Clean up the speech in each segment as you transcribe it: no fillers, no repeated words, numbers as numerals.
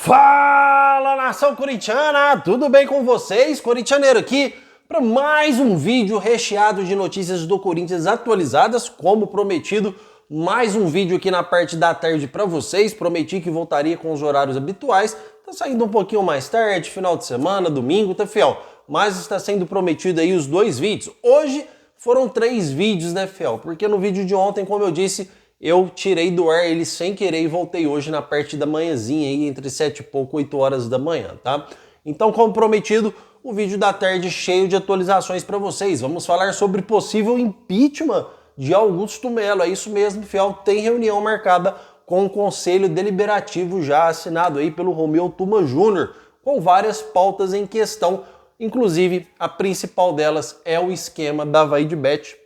Fala, nação corintiana! Tudo bem com vocês? Corintianeiro aqui para mais um vídeo recheado de notícias do Corinthians atualizadas, como prometido. Mais um vídeo aqui na parte da tarde para vocês. Prometi que voltaria com os horários habituais. Tá saindo um pouquinho mais tarde, final de semana, domingo, tá fiel? Mas está sendo prometido aí os dois vídeos. Hoje foram 3 vídeos, né, fiel? Porque no vídeo de ontem, como eu disse, eu tirei do ar ele sem querer e voltei hoje na parte da manhãzinha aí, entre 7 e pouco, 8 horas da manhã, tá? Então, como prometido, o vídeo da tarde cheio de atualizações para vocês. Vamos falar sobre possível impeachment de Augusto Melo. É isso mesmo, fiel, tem reunião marcada com o Conselho Deliberativo já assinado aí pelo Romeu Tuma Júnior, com várias pautas em questão, inclusive a principal delas é o esquema da VaidBet,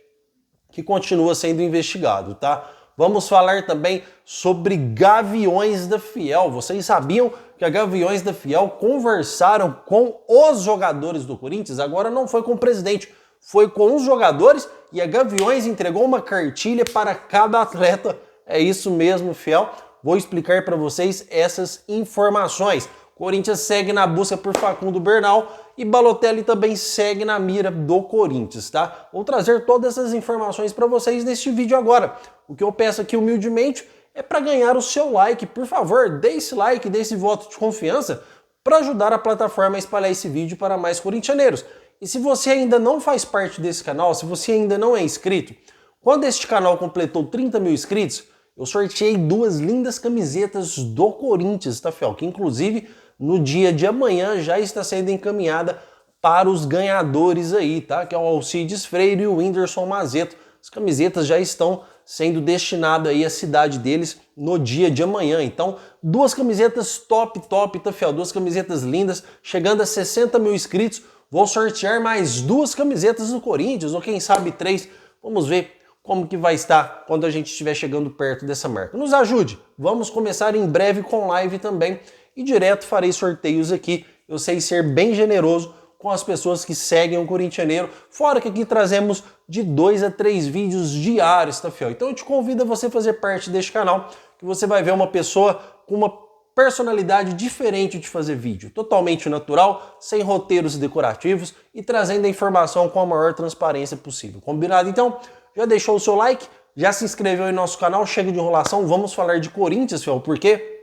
que continua sendo investigado, tá? Vamos falar também sobre Gaviões da Fiel. Vocês sabiam que a Gaviões da Fiel conversaram com os jogadores do Corinthians? Agora não foi com o presidente, foi com os jogadores e a Gaviões entregou uma cartilha para cada atleta. É isso mesmo, fiel. Vou explicar para vocês essas informações. Corinthians segue na busca por Facundo Bernal e Balotelli também segue na mira do Corinthians, tá? Vou trazer todas essas informações para vocês neste vídeo agora. O que eu peço aqui humildemente é para ganhar o seu like. Por favor, dê esse like, dê esse voto de confiança para ajudar a plataforma a espalhar esse vídeo para mais corintianeiros. E se você ainda não faz parte desse canal, se você ainda não é inscrito, quando este canal completou 30 mil inscritos, eu sorteei 2 lindas camisetas do Corinthians, tá, fiel? Que inclusive no dia de amanhã já está sendo encaminhada para os ganhadores aí, tá? Que é o Alcides Freire e o Whindersson Mazeto. As camisetas já estão sendo destinadas aí à cidade deles no dia de amanhã. Então, 2 camisetas top, tá, fiel? 2 camisetas lindas, chegando a 60 mil inscritos. Vou sortear mais 2 camisetas do Corinthians, ou quem sabe 3. Vamos ver como que vai estar quando a gente estiver chegando perto dessa marca. Nos ajude. Vamos começar em breve com live também. E direto farei sorteios aqui. Eu sei ser bem generoso com as pessoas que seguem o Corintianeiro. Fora que aqui trazemos de 2 a 3 vídeos diários, tá, fiel? Então eu te convido a você fazer parte deste canal, que você vai ver uma pessoa com uma personalidade diferente de fazer vídeo. Totalmente natural, sem roteiros decorativos e trazendo a informação com a maior transparência possível. Combinado? Então, já deixou o seu like? Já se inscreveu em nosso canal? Chega de enrolação, vamos falar de Corinthians, fiel, porque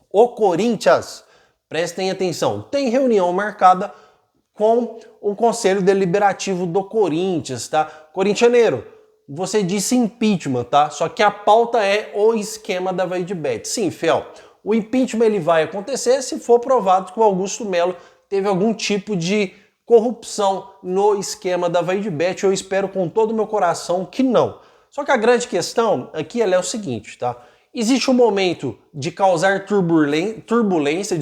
o Corinthians, prestem atenção, tem reunião marcada com o Conselho Deliberativo do Corinthians, tá? Corintianeiro, você disse impeachment, tá? Só que a pauta é o esquema da VaidBet. Sim, fiel, o impeachment ele vai acontecer se for provado que o Augusto Melo teve algum tipo de corrupção no esquema da VaidBet. Eu espero com todo o meu coração que não. Só que a grande questão aqui é o seguinte, tá? Existe um momento de causar turbulência,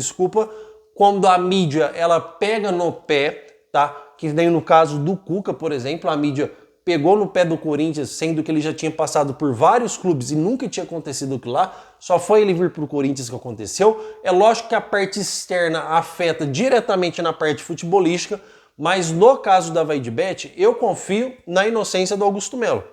quando a mídia ela pega no pé, tá? Que nem no caso do Cuca, por exemplo, a mídia pegou no pé do Corinthians, sendo que ele já tinha passado por vários clubes e nunca tinha acontecido aquilo lá, só foi ele vir para o Corinthians que aconteceu. É lógico que a parte externa afeta diretamente na parte futebolística, mas no caso da VaidBet, eu confio na inocência do Augusto Melo.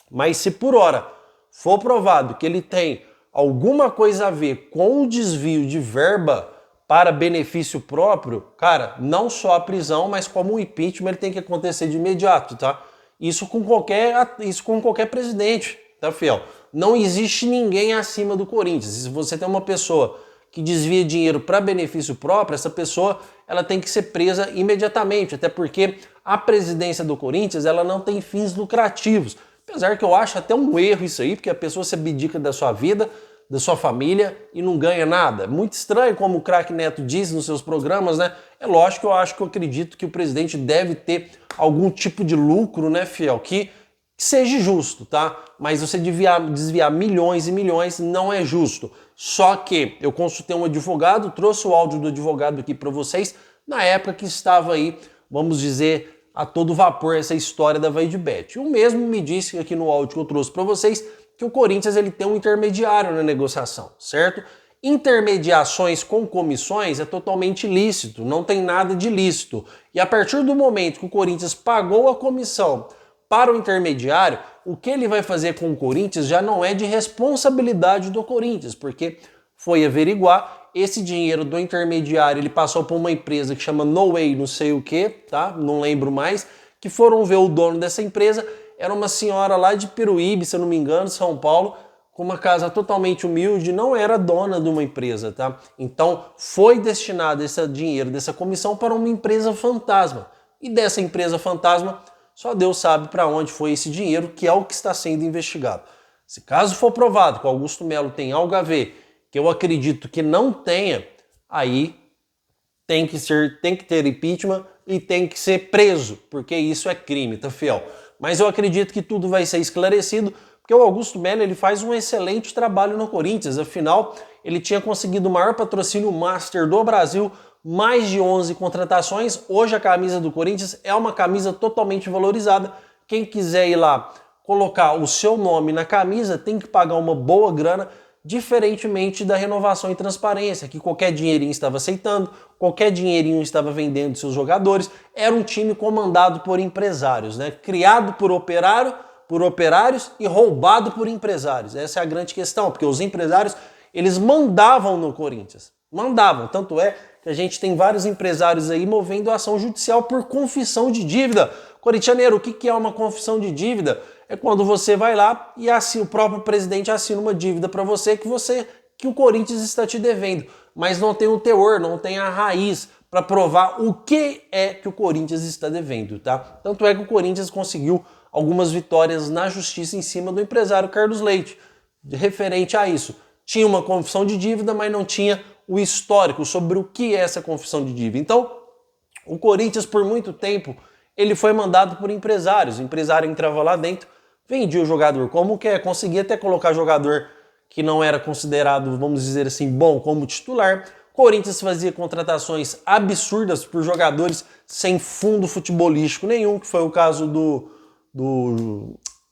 Mas se por hora for provado que ele tem alguma coisa a ver com o desvio de verba para benefício próprio, cara, não só a prisão, mas como o impeachment ele tem que acontecer de imediato, tá? Isso com qualquer presidente, tá, fiel? Não existe ninguém acima do Corinthians. Se você tem uma pessoa que desvia dinheiro para benefício próprio, essa pessoa ela tem que ser presa imediatamente, até porque a presidência do Corinthians ela não tem fins lucrativos. Apesar que eu acho até um erro isso aí, porque a pessoa se abdica da sua vida, da sua família e não ganha nada. Muito estranho, como o craque Neto diz nos seus programas, né? É lógico que eu acredito que o presidente deve ter algum tipo de lucro, né, fiel, que seja justo, tá? Mas você desviar milhões e milhões não é justo. Só que eu consultei um advogado, trouxe o áudio do advogado aqui para vocês, na época que estava aí, vamos dizer, a todo vapor essa história da VaidBet. O mesmo me disse aqui no áudio que eu trouxe para vocês que o Corinthians ele tem um intermediário na negociação, certo? Intermediações com comissões é totalmente ilícito, não tem nada de lícito. E a partir do momento que o Corinthians pagou a comissão para o intermediário, o que ele vai fazer com o Corinthians já não é de responsabilidade do Corinthians, porque foi averiguar esse dinheiro do intermediário, ele passou por uma empresa que chama No Way, não sei o que, tá? Não lembro mais, que foram ver o dono dessa empresa, era uma senhora lá de Peruíbe, se eu não me engano, São Paulo, com uma casa totalmente humilde, não era dona de uma empresa, tá? Então foi destinado esse dinheiro dessa comissão para uma empresa fantasma. E dessa empresa fantasma, só Deus sabe para onde foi esse dinheiro, que é o que está sendo investigado. Se caso for provado que o Augusto Melo tem algo a ver, que eu acredito que não tenha, aí tem que ter impeachment e tem que ser preso, porque isso é crime, tá, fiel? Mas eu acredito que tudo vai ser esclarecido, porque o Augusto Melo ele faz um excelente trabalho no Corinthians, afinal ele tinha conseguido o maior patrocínio master do Brasil, mais de 11 contratações. Hoje a camisa do Corinthians é uma camisa totalmente valorizada. Quem quiser ir lá colocar o seu nome na camisa tem que pagar uma boa grana, diferentemente da Renovação e Transparência, que qualquer dinheirinho estava aceitando, qualquer dinheirinho estava vendendo seus jogadores. Era um time comandado por empresários, né? Criado por operários e roubado por empresários. Essa é a grande questão, porque os empresários, eles mandavam no Corinthians. Mandavam, tanto é que a gente tem vários empresários aí movendo ação judicial por confissão de dívida. Corintianeiro, o que é uma confissão de dívida? É quando você vai lá e o próprio presidente assina uma dívida para você que o Corinthians está te devendo, mas não tem o teor, não tem a raiz para provar o que é que o Corinthians está devendo, tá? Tanto é que o Corinthians conseguiu algumas vitórias na justiça em cima do empresário Carlos Leite, referente a isso. Tinha uma confissão de dívida, mas não tinha o histórico sobre o que é essa confissão de dívida. Então, o Corinthians, por muito tempo, ele foi mandado por empresários. O empresário entrava lá dentro, vendia o jogador como quer, conseguia até colocar jogador que não era considerado, vamos dizer assim, bom como titular. O Corinthians fazia contratações absurdas por jogadores sem fundo futebolístico nenhum, que foi o caso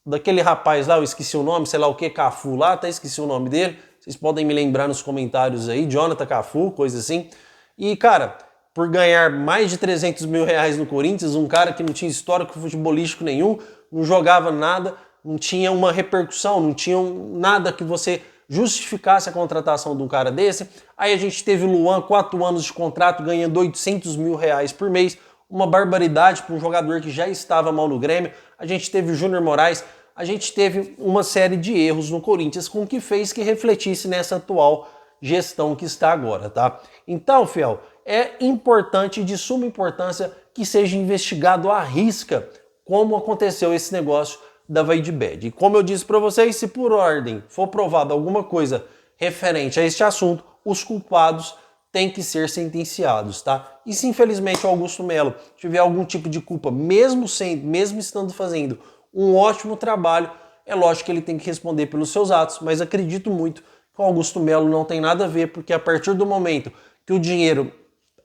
daquele rapaz lá, eu esqueci o nome, sei lá o que, Cafu lá, até esqueci o nome dele. Vocês podem me lembrar nos comentários aí, Jonathan Cafu, coisa assim. E, cara, por ganhar mais de 300 mil reais no Corinthians, um cara que não tinha histórico futebolístico nenhum, não jogava nada, não tinha uma repercussão, não tinha nada que você justificasse a contratação de um cara desse. Aí a gente teve o Luan, 4 anos de contrato, ganhando 800 mil reais por mês, uma barbaridade para um jogador que já estava mal no Grêmio. A gente teve o Júnior Moraes, a gente teve uma série de erros no Corinthians com que fez que refletisse nessa atual gestão que está agora, tá? Então, fiel, é importante, de suma importância, que seja investigado à risca como aconteceu esse negócio da Vaidbed. E como eu disse para vocês, se por ordem for provado alguma coisa referente a este assunto, os culpados têm que ser sentenciados, tá? E se infelizmente o Augusto Melo tiver algum tipo de culpa, mesmo estando fazendo um ótimo trabalho, é lógico que ele tem que responder pelos seus atos, mas acredito muito que o Augusto Melo não tem nada a ver, porque a partir do momento que o dinheiro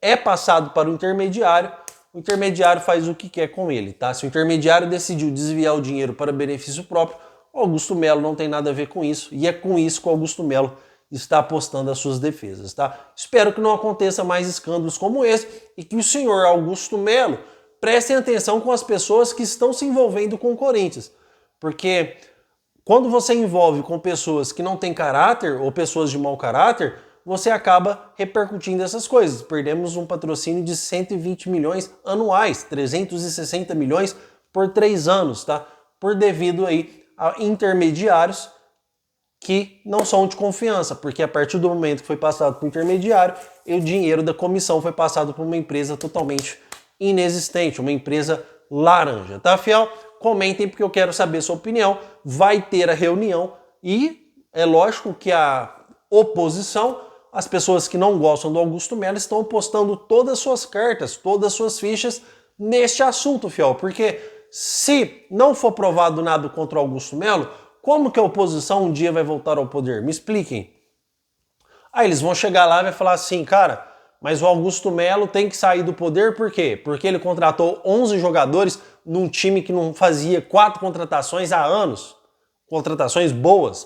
é passado para o intermediário faz o que quer com ele, tá? Se o intermediário decidiu desviar o dinheiro para benefício próprio, o Augusto Melo não tem nada a ver com isso, e é com isso que o Augusto Melo está apostando as suas defesas, tá? Espero que não aconteça mais escândalos como esse e que o senhor Augusto Melo prestem atenção com as pessoas que estão se envolvendo com o Corinthians, porque quando você envolve com pessoas que não têm caráter ou pessoas de mau caráter, você acaba repercutindo essas coisas. Perdemos um patrocínio de 120 milhões anuais, 360 milhões por 3 anos, tá? Por devido aí a intermediários que não são de confiança, porque a partir do momento que foi passado para o intermediário, o dinheiro da comissão foi passado para uma empresa totalmente inexistente, uma empresa laranja, tá, fiel? Comentem porque eu quero saber sua opinião. Vai ter a reunião e é lógico que a oposição, as pessoas que não gostam do Augusto Melo, estão apostando todas as suas cartas, todas as suas fichas neste assunto, fiel, porque se não for provado nada contra o Augusto Melo, como que a oposição um dia vai voltar ao poder? Me expliquem. Aí eles vão chegar lá e vai falar assim, cara, mas o Augusto Melo tem que sair do poder por quê? Porque ele contratou 11 jogadores num time que não fazia 4 contratações há anos. Contratações boas.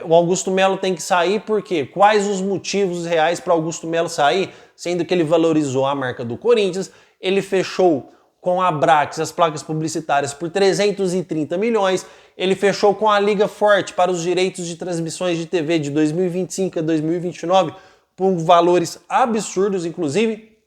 O Augusto Melo tem que sair por quê? Quais os motivos reais para o Augusto Melo sair? Sendo que ele valorizou a marca do Corinthians, ele fechou com a Abrax as placas publicitárias por 330 milhões, ele fechou com a Liga Forte para os direitos de transmissões de TV de 2025 a 2029 por valores absurdos, inclusive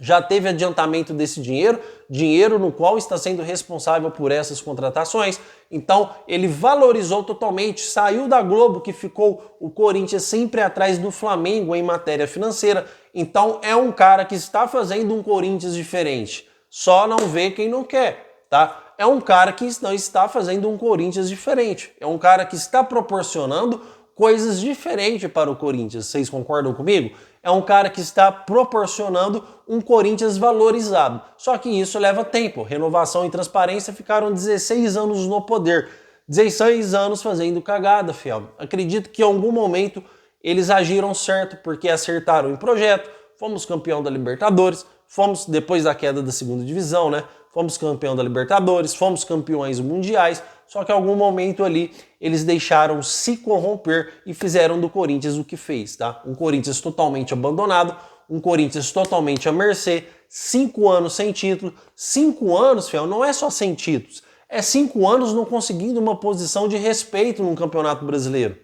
já teve adiantamento desse dinheiro no qual está sendo responsável por essas contratações. Então ele valorizou totalmente, saiu da Globo, que ficou o Corinthians sempre atrás do Flamengo em matéria financeira. Então é um cara que está fazendo um Corinthians diferente. Só não vê quem não quer, tá? É um cara que não está fazendo um Corinthians diferente. É um cara que está proporcionando coisas diferentes para o Corinthians. Vocês concordam comigo? É um cara que está proporcionando um Corinthians valorizado. Só que isso leva tempo. Renovação e transparência ficaram 16 anos no poder. 16 anos fazendo cagada, fiel. Acredito que em algum momento eles agiram certo, porque acertaram em projeto. Fomos campeão da Libertadores, fomos depois da queda da segunda divisão, né? Fomos campeão da Libertadores, fomos campeões mundiais, só que em algum momento ali eles deixaram se corromper e fizeram do Corinthians o que fez, tá? Um Corinthians totalmente abandonado, um Corinthians totalmente à mercê, 5 anos sem título. 5 anos, fiel, não é só sem títulos, é 5 anos não conseguindo uma posição de respeito num campeonato brasileiro.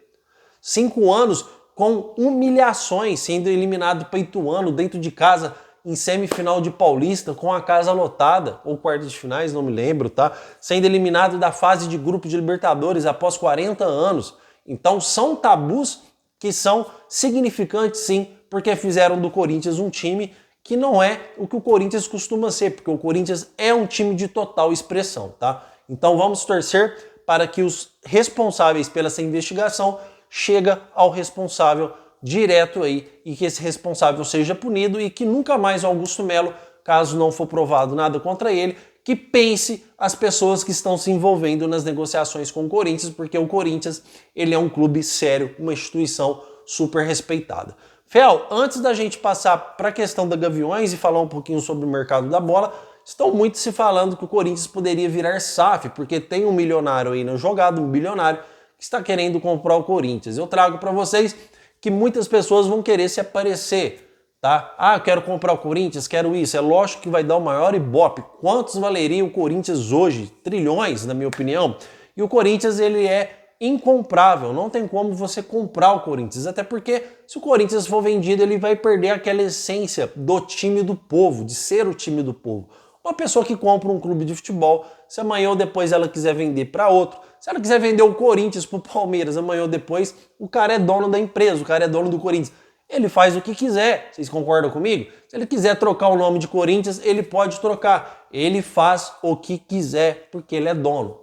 5 anos com humilhações, sendo eliminado para Ituano dentro de casa, em semifinal de Paulista, com a casa lotada, ou quartas de finais, não me lembro, tá? Sendo eliminado da fase de grupo de Libertadores após 40 anos. Então são tabus que são significantes, sim, porque fizeram do Corinthians um time que não é o que o Corinthians costuma ser, porque o Corinthians é um time de total expressão, tá? Então vamos torcer para que os responsáveis pela essa investigação cheguem ao responsável direto aí e que esse responsável seja punido e que nunca mais o Augusto Melo, caso não for provado nada contra ele, que pense as pessoas que estão se envolvendo nas negociações com o Corinthians, porque o Corinthians ele é um clube sério, uma instituição super respeitada. Fel, antes da gente passar para a questão da Gaviões e falar um pouquinho sobre o mercado da bola, estão muito se falando que o Corinthians poderia virar SAF, porque tem um milionário aí na jogada, um bilionário, que está querendo comprar o Corinthians. Eu trago para vocês que muitas pessoas vão querer se aparecer, tá? Ah, eu quero comprar o Corinthians, quero isso. É lógico que vai dar o maior ibope. Quantos valeria o Corinthians hoje? Trilhões, na minha opinião. E o Corinthians, ele é incomprável. Não tem como você comprar o Corinthians. Até porque, se o Corinthians for vendido, ele vai perder aquela essência do time do povo, de ser o time do povo. Uma pessoa que compra um clube de futebol, se amanhã ou depois ela quiser vender para outro, se ela quiser vender o Corinthians pro Palmeiras amanhã ou depois, o cara é dono da empresa, o cara é dono do Corinthians. Ele faz o que quiser, vocês concordam comigo? Se ele quiser trocar o nome de Corinthians, ele pode trocar. Ele faz o que quiser, porque ele é dono.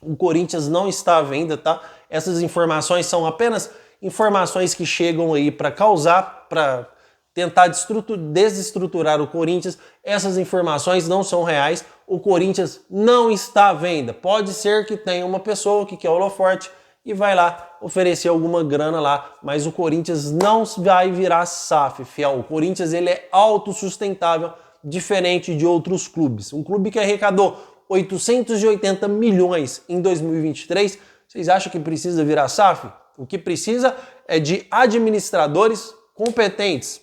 O Corinthians não está à venda, tá? Essas informações são apenas informações que chegam aí para causar, para tentar desestruturar o Corinthians. Essas informações não são reais. O Corinthians não está à venda. Pode ser que tenha uma pessoa que quer o holoforte e vai lá oferecer alguma grana lá, mas o Corinthians não vai virar SAF, fiel. O Corinthians ele é autossustentável, diferente de outros clubes. Um clube que arrecadou 880 milhões em 2023, vocês acham que precisa virar SAF? O que precisa é de administradores competentes,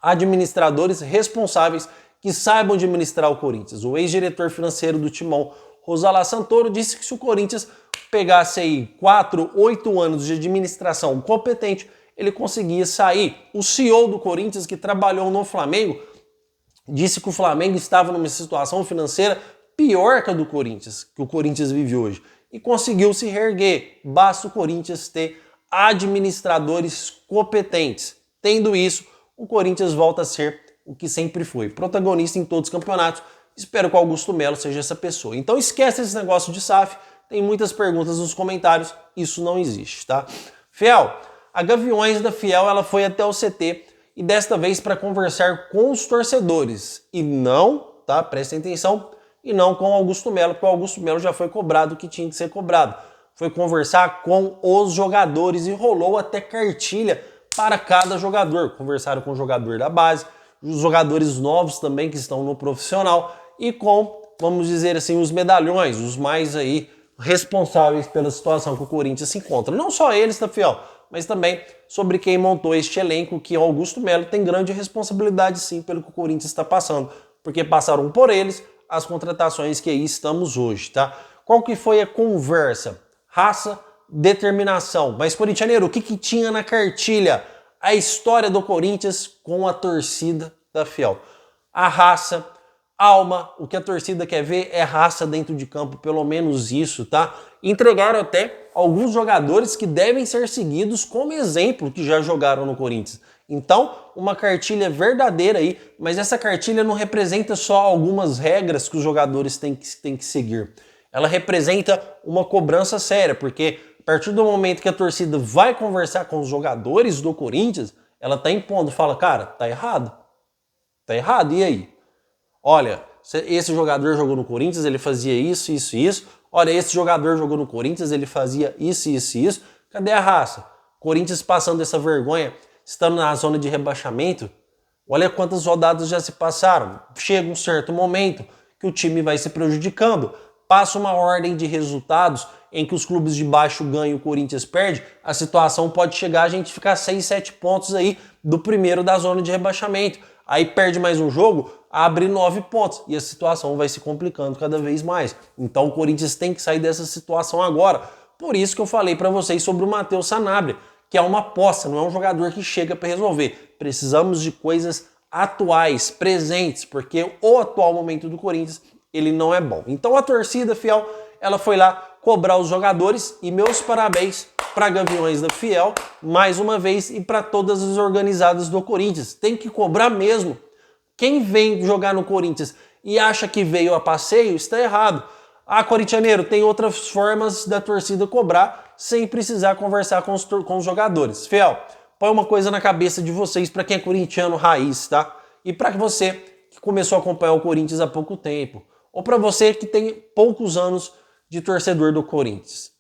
administradores responsáveis que saibam administrar o Corinthians. O ex-diretor financeiro do Timão, Rosalá Santoro, disse que se o Corinthians pegasse aí 4, 8 anos de administração competente, ele conseguia sair. O CEO do Corinthians, que trabalhou no Flamengo, disse que o Flamengo estava numa situação financeira pior que a do Corinthians, que o Corinthians vive hoje, e conseguiu se reerguer. Basta o Corinthians ter administradores competentes. Tendo isso, o Corinthians volta a ser o que sempre foi, protagonista em todos os campeonatos. Espero que o Augusto Melo seja essa pessoa. Então esquece esse negócio de SAF, tem muitas perguntas nos comentários, isso não existe, tá? Fiel, a Gaviões da Fiel, ela foi até o CT e desta vez para conversar com os torcedores e não, tá? Prestem atenção, e não com o Augusto Melo, porque o Augusto Melo já foi cobrado o que tinha que ser cobrado. Foi conversar com os jogadores e rolou até cartilha para cada jogador. Conversaram com o jogador da base, os jogadores novos também que estão no profissional e com, vamos dizer assim, os medalhões, os mais aí responsáveis pela situação que o Corinthians se encontra. Não só eles, tá, fiel, mas também sobre quem montou este elenco, que o Augusto Melo tem grande responsabilidade sim pelo que o Corinthians está passando, porque passaram por eles as contratações que aí estamos hoje, tá? Qual que foi a conversa? Raça, determinação. Mas, corintianeiro, o que tinha na cartilha? a história do Corinthians com a torcida da Fiel. A raça, alma, o que a torcida quer ver é raça dentro de campo, pelo menos isso, tá? Entregaram até alguns jogadores que devem ser seguidos como exemplo que já jogaram no Corinthians. Então, uma cartilha verdadeira aí, mas essa cartilha não representa só algumas regras que os jogadores têm que seguir. Ela representa uma cobrança séria, porque a partir do momento que a torcida vai conversar com os jogadores do Corinthians, ela tá impondo, fala, cara, tá errado. Tá errado, e aí? Olha, esse jogador jogou no Corinthians, ele fazia isso, isso e isso. Olha, esse jogador jogou no Corinthians, ele fazia isso, isso e isso. Cadê a raça? Corinthians passando essa vergonha, estando na zona de rebaixamento. Olha quantas rodadas já se passaram. Chega um certo momento que o time vai se prejudicando. Passa uma ordem de resultados em que os clubes de baixo ganham e o Corinthians perde. A situação pode chegar a gente ficar 6, 7 pontos aí do primeiro da zona de rebaixamento. Aí perde mais um jogo, abre 9 pontos e a situação vai se complicando cada vez mais. Então o Corinthians tem que sair dessa situação agora. Por isso que eu falei para vocês sobre o Matheus Sanabria, que é uma aposta, não é um jogador que chega para resolver. Precisamos de coisas atuais, presentes, porque o atual momento do Corinthians, ele não é bom. Então a torcida Fiel, ela foi lá cobrar os jogadores e meus parabéns para Gaviões da Fiel, mais uma vez, e para todas as organizadas do Corinthians. Tem que cobrar mesmo. Quem vem jogar no Corinthians e acha que veio a passeio, está errado. Ah, corintianeiro, tem outras formas da torcida cobrar sem precisar conversar com os jogadores. Fiel, põe uma coisa na cabeça de vocês, para quem é corintiano raiz, tá? E para você que começou a acompanhar o Corinthians há pouco tempo, ou para você que tem poucos anos de torcedor do Corinthians.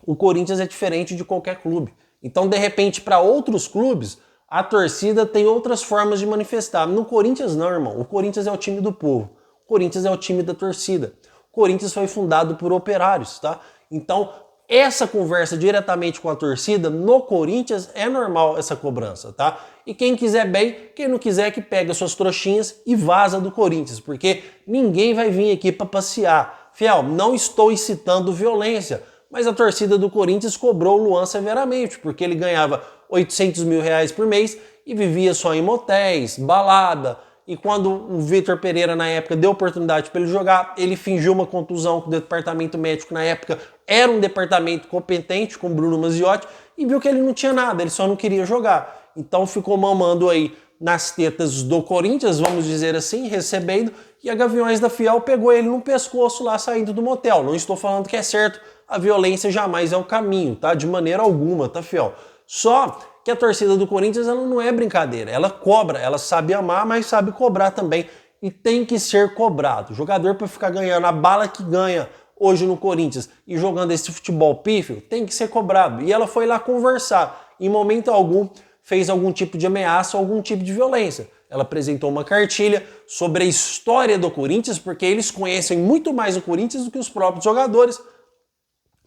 O Corinthians é diferente de qualquer clube. Então, de repente, para outros clubes, a torcida tem outras formas de manifestar. No Corinthians não, irmão. O Corinthians é o time do povo. O Corinthians é o time da torcida. O Corinthians foi fundado por operários, tá? Então, essa conversa diretamente com a torcida, no Corinthians, é normal essa cobrança, tá? E quem quiser bem, quem não quiser que pega suas trouxinhas e vaza do Corinthians, porque ninguém vai vir aqui para passear. Fiel, não estou incitando violência, mas a torcida do Corinthians cobrou o Luan severamente, porque ele ganhava 800 mil reais por mês e vivia só em motéis, balada. E quando o Vitor Pereira, na época, deu oportunidade para ele jogar, ele fingiu uma contusão com o departamento médico, na época era um departamento competente, com Bruno Maziotti, e viu que ele não tinha nada, ele só não queria jogar. Então ficou mamando aí nas tetas do Corinthians, vamos dizer assim, recebendo, e a Gaviões da Fiel pegou ele no pescoço lá saindo do motel. Não estou falando que é certo, a violência jamais é o caminho, tá? De maneira alguma, tá, Fiel? Só que a torcida do Corinthians, ela não é brincadeira, ela cobra, ela sabe amar, mas sabe cobrar também, e tem que ser cobrado. O jogador, para ficar ganhando a bala que ganha hoje no Corinthians e jogando esse futebol pífio, tem que ser cobrado. E ela foi lá conversar, em momento algum fez algum tipo de ameaça ou algum tipo de violência. Ela apresentou uma cartilha sobre a história do Corinthians, porque eles conhecem muito mais o Corinthians do que os próprios jogadores,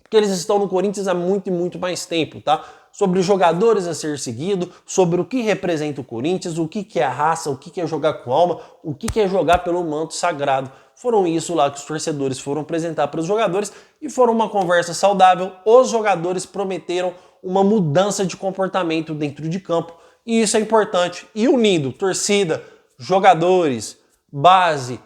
porque eles estão no Corinthians há muito e muito mais tempo, tá? Sobre os jogadores a ser seguido, sobre o que representa o Corinthians, o que é a raça, o que é jogar com alma, o que é jogar pelo manto sagrado. Foram isso lá que os torcedores foram apresentar para os jogadores e foram uma conversa saudável. Os jogadores prometeram uma mudança de comportamento dentro de campo e isso é importante. E unindo torcida, jogadores, base,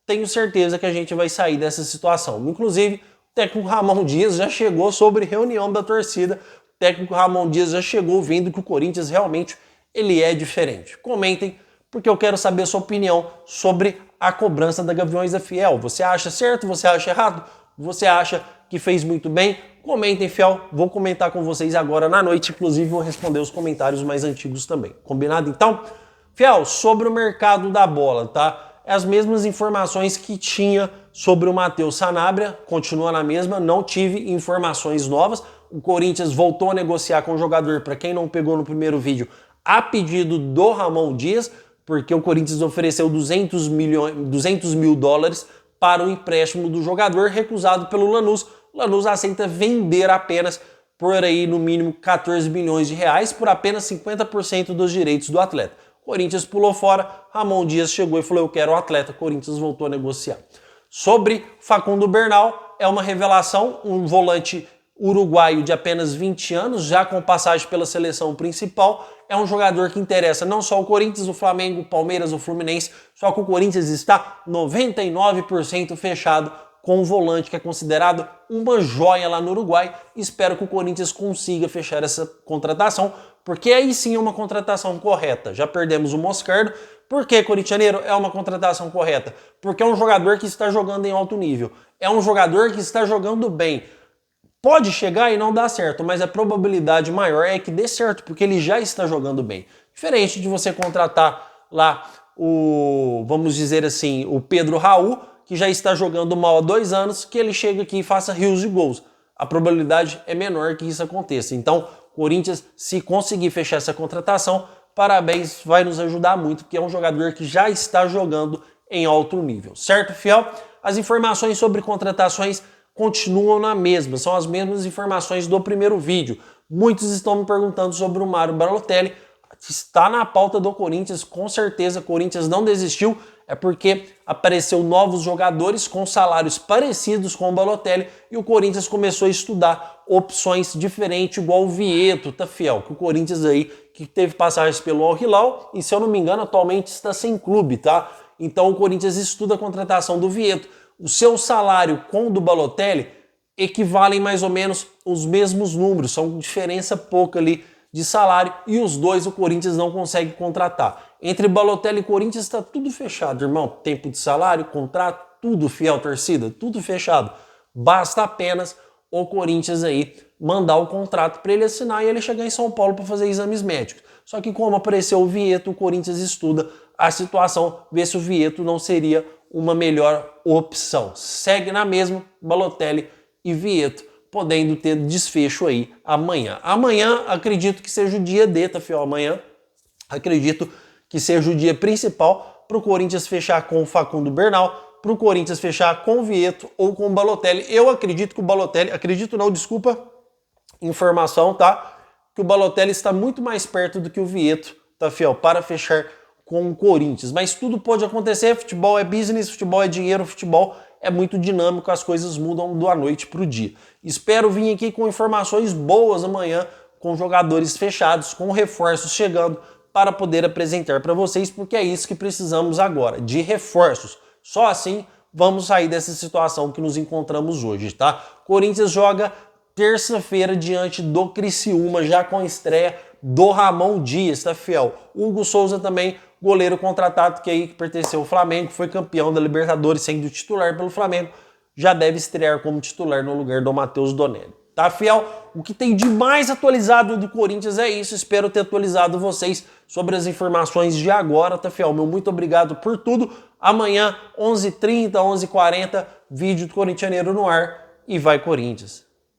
tenho certeza que a gente vai sair dessa situação. Inclusive, o técnico Ramon Dias já chegou sobre reunião da torcida. O técnico Ramon Dias já chegou vendo que o Corinthians realmente ele é diferente. Comentem, porque eu quero saber a sua opinião sobre a cobrança da Gaviões da Fiel. Você acha certo? Você acha errado? Você acha que fez muito bem? Comentem, Fiel. Vou comentar com vocês agora na noite. Inclusive, vou responder os comentários mais antigos também. Combinado? Então, Fiel, sobre o mercado da bola, tá? As mesmas informações que tinha sobre o Matheus Sanabria, continua na mesma, não tive informações novas. O Corinthians voltou a negociar com o jogador, para quem não pegou no primeiro vídeo, a pedido do Ramon Dias, porque o Corinthians ofereceu 200 mil dólares para o empréstimo do jogador, recusado pelo Lanús. O Lanús aceita vender apenas por aí no mínimo 14 milhões de reais por apenas 50% dos direitos do atleta. O Corinthians pulou fora, Ramon Dias chegou e falou: eu quero o atleta. O Corinthians voltou a negociar. Sobre Facundo Bernal, é uma revelação, um volante uruguaio de apenas 20 anos, já com passagem pela seleção principal. É um jogador que interessa não só o Corinthians, o Flamengo, o Palmeiras, o Fluminense, só que o Corinthians está 99% fechado com o volante, que é considerado uma joia lá no Uruguai. Espero que o Corinthians consiga fechar essa contratação, porque aí sim é uma contratação correta. Já perdemos o Moscardo. Por que, corintianeiro, é uma contratação correta? Porque é um jogador que está jogando em alto nível. É um jogador que está jogando bem. Pode chegar e não dar certo, mas a probabilidade maior é que dê certo, porque ele já está jogando bem. Diferente de você contratar lá vamos dizer assim, o Pedro Raul, que já está jogando mal há 2 anos, que ele chega aqui e faça rios de gols. A probabilidade é menor que isso aconteça. Então, Corinthians, se conseguir fechar essa contratação, parabéns, vai nos ajudar muito, porque é um jogador que já está jogando em alto nível. Certo, fiel? As informações sobre contratações continuam na mesma, são as mesmas informações do primeiro vídeo. Muitos estão me perguntando sobre o Mário Balotelli. Está na pauta do Corinthians, com certeza. Corinthians não desistiu, é porque apareceu novos jogadores com salários parecidos com o Balotelli e o Corinthians começou a estudar opções diferentes, igual o Vieto, tá, fiel? Que o Corinthians aí, que teve passagens pelo Al Hilal e, se eu não me engano, atualmente está sem clube, tá? Então o Corinthians estuda a contratação do Vieto. O seu salário com o do Balotelli equivalem mais ou menos os mesmos números, são diferença pouca ali de salário, e os dois o Corinthians não consegue contratar. Entre Balotelli e Corinthians está tudo fechado, irmão. Tempo de salário, contrato, tudo, fiel torcida, tudo fechado. Basta apenas o Corinthians aí mandar o contrato para ele assinar e ele chegar em São Paulo para fazer exames médicos. Só que como apareceu o Vieto, o Corinthians estuda a situação, vê se o Vieto não seria uma melhor opção. Segue na mesma, Balotelli e Vieto, podendo ter desfecho aí amanhã. Amanhã, acredito que seja o dia D, tá, fiel? Amanhã, acredito que seja o dia principal para o Corinthians fechar com o Facundo Bernal, para o Corinthians fechar com o Vieto ou com o Balotelli. Eu acredito que o Balotelli, acredito não, desculpa, informação, tá? Que o Balotelli está muito mais perto do que o Vieto, tá, fiel? Para fechar com o Corinthians. Mas tudo pode acontecer, futebol é business, futebol é dinheiro, futebol é muito dinâmico, as coisas mudam da noite para o dia. Espero vir aqui com informações boas amanhã, com jogadores fechados, com reforços chegando, para poder apresentar para vocês, porque é isso que precisamos agora, de reforços. Só assim vamos sair dessa situação que nos encontramos hoje, tá? Corinthians joga terça-feira diante do Criciúma, já com a estreia do Ramon Dias, tá, fiel? Hugo Souza também, goleiro contratado que pertenceu ao Flamengo, foi campeão da Libertadores, sendo titular pelo Flamengo, já deve estrear como titular no lugar do Matheus Donelli. Tá, fiel? O que tem de mais atualizado do Corinthians é isso. Espero ter atualizado vocês sobre as informações de agora, tá, fiel? Meu muito obrigado por tudo. Amanhã, 11h30, 11h40, vídeo do Corintianeiro no ar. E vai, Corinthians!